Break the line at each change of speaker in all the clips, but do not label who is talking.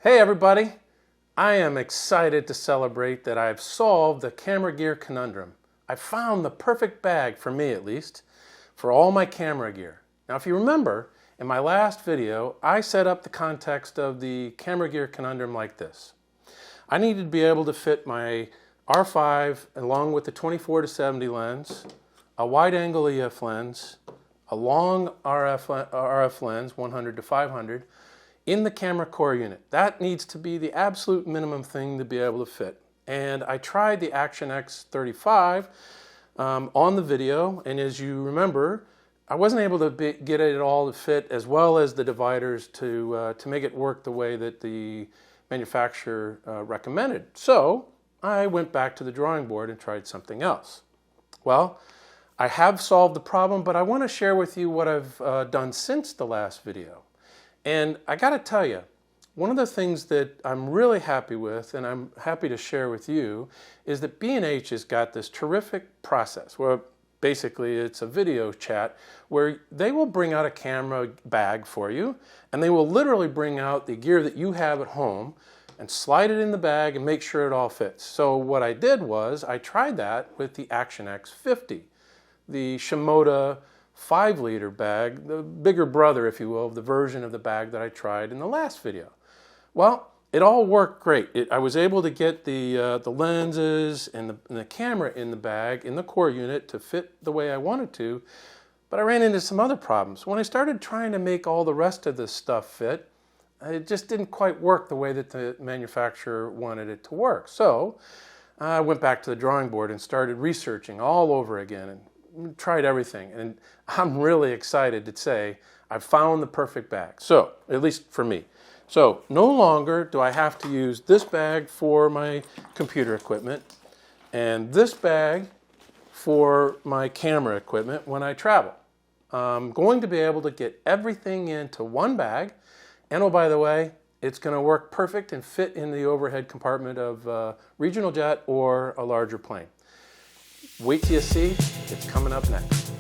Hey everybody! I am excited to celebrate that I've solved the camera gear conundrum. I found the perfect bag, for me at least, for all my camera gear. Now if you remember, in my last video, I set up the context of the camera gear conundrum like this. I needed to be able to fit my R5 along with the 24-70 lens, a wide-angle EF lens, a long RF lens, 100 to 500, in the camera core unit. That needs to be the absolute minimum thing to be able to fit. And I tried the Action X35 on the video, and as you remember, I wasn't able to get it all to fit as well as the dividers to make it work the way that the manufacturer recommended. So I went back to the drawing board and tried something else. Well, I have solved the problem, but I want to share with you what I've done since the last video. And I got to tell you, one of the things that I'm really happy with, and I'm happy to share with you, is that B&H has got this terrific process where basically it's a video chat where they will bring out a camera bag for you, and they will literally bring out the gear that you have at home and slide it in the bag and make sure it all fits. So what I did was I tried that with the Action X50, the Shimoda 5-liter bag, the bigger brother, if you will, of the version of the bag that I tried in the last video. Well, it all worked great. I was able to get the lenses and the camera in the bag, in the core unit, to fit the way I wanted to, but I ran into some other problems. When I started trying to make all the rest of this stuff fit, it just didn't quite work the way that the manufacturer wanted it to work. So I went back to the drawing board and started researching all over again and tried everything, and I'm really excited to say I've found the perfect bag. So, at least for me. So, no longer do I have to use this bag for my computer equipment and this bag for my camera equipment when I travel. I'm going to be able to get everything into one bag, and oh, by the way, it's going to work perfect and fit in the overhead compartment of a regional jet or a larger plane. Wait till you see, it's coming up next.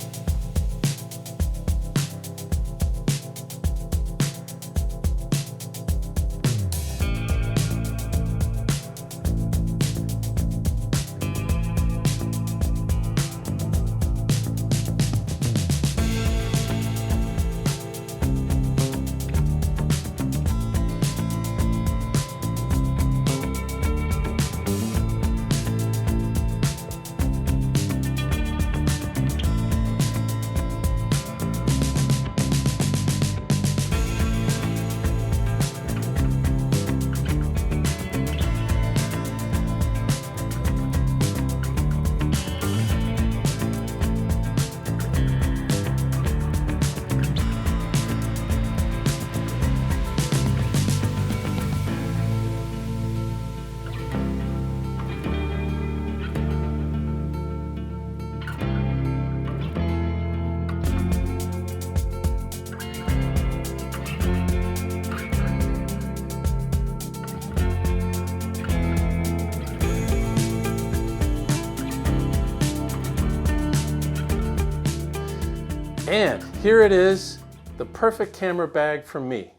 And here it is, the perfect camera bag for me.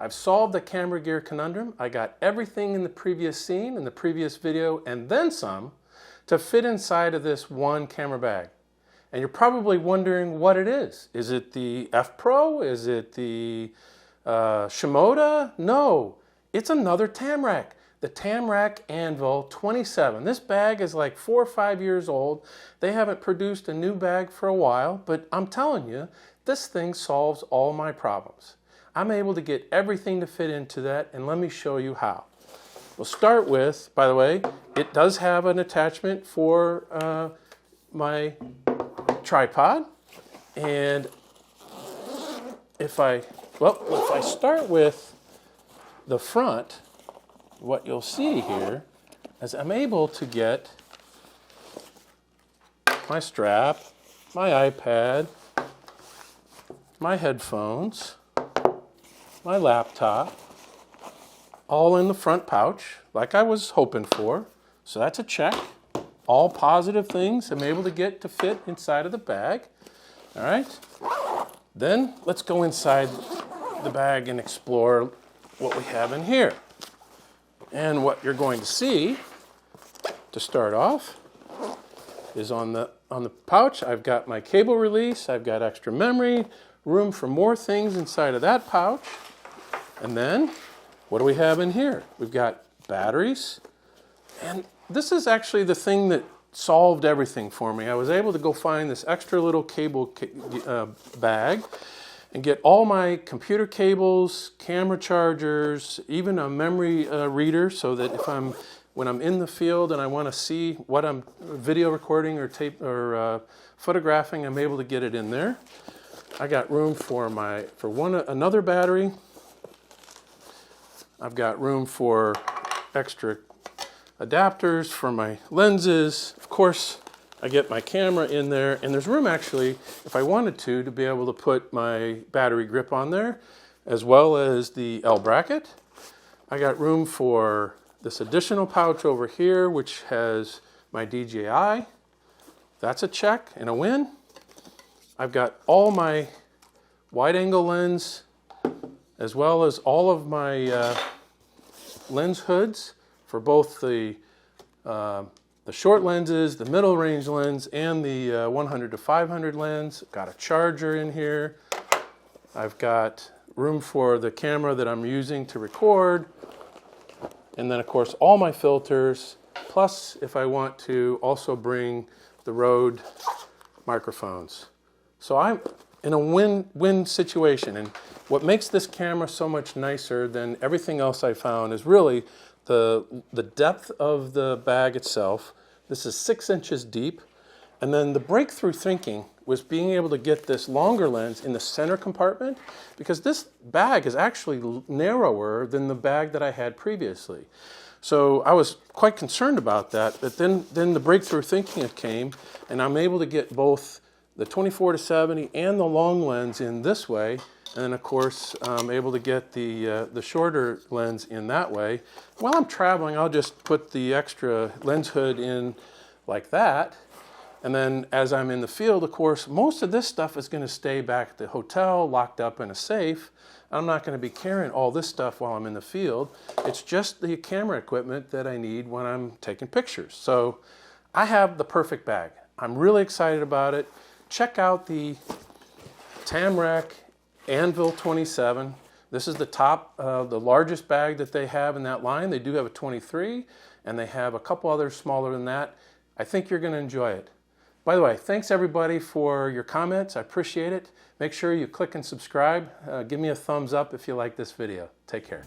I've solved the camera gear conundrum. I got everything in the previous scene, in the previous video, and then some, to fit inside of this one camera bag. And you're probably wondering what it is. Is it the F Pro? Is it the Shimoda? No, it's another Tamrac. The Tamrac Anvil 27. This bag is like 4 or 5 years old. They haven't produced a new bag for a while, but I'm telling you, this thing solves all my problems. I'm able to get everything to fit into that, and let me show you how. We'll start with, by the way, it does have an attachment for my tripod, and if I start with the front, what you'll see here is I'm able to get my strap, my iPad, my headphones, my laptop, all in the front pouch, like I was hoping for. So that's a check. All positive things I'm able to get to fit inside of the bag. All right. Then let's go inside the bag and explore what we have in here. And what you're going to see to start off is on the pouch, I've got my cable release, I've got extra memory, room for more things inside of that pouch. And then, what do we have in here? We've got batteries. And this is actually the thing that solved everything for me. I was able to go find this extra little cable bag and get all my computer cables, camera chargers, even a memory reader, so that when I'm in the field and I want to see what I'm video recording or tape or photographing, I'm able to get it in there. I got room for another battery. I've got room for extra adapters for my lenses. Of course, I get my camera in there, and there's room actually, if I wanted to be able to put my battery grip on there, as well as the L bracket. I got room for this additional pouch over here, which has my DJI. That's a check and a win. I've got all my wide-angle lens, as well as all of my lens hoods for both the short lenses, the middle range lens, and the 100 to 500 lens. I've got a charger in here. I've got room for the camera that I'm using to record. And then of course all my filters, plus if I want to also bring the Rode microphones. So I'm in a win-win situation. And what makes this camera so much nicer than everything else I found is really the depth of the bag itself. This is 6 inches deep. And then the breakthrough thinking was being able to get this longer lens in the center compartment, because this bag is actually narrower than the bag that I had previously. So I was quite concerned about that, but then the breakthrough thinking came, and I'm able to get both the 24 to 70 and the long lens in this way. And then of course, I'm able to get the shorter lens in that way. While I'm traveling, I'll just put the extra lens hood in like that. And then as I'm in the field, of course, most of this stuff is going to stay back at the hotel, locked up in a safe. I'm not going to be carrying all this stuff while I'm in the field. It's just the camera equipment that I need when I'm taking pictures. So I have the perfect bag. I'm really excited about it. Check out the Tamrac Anvil 27. This is the top, the largest bag that they have in that line. They do have a 23, and they have a couple others smaller than that. I think you're going to enjoy it. By the way, thanks everybody for your comments. I appreciate it. Make sure you click and subscribe. Give me a thumbs up if you like this video. Take care.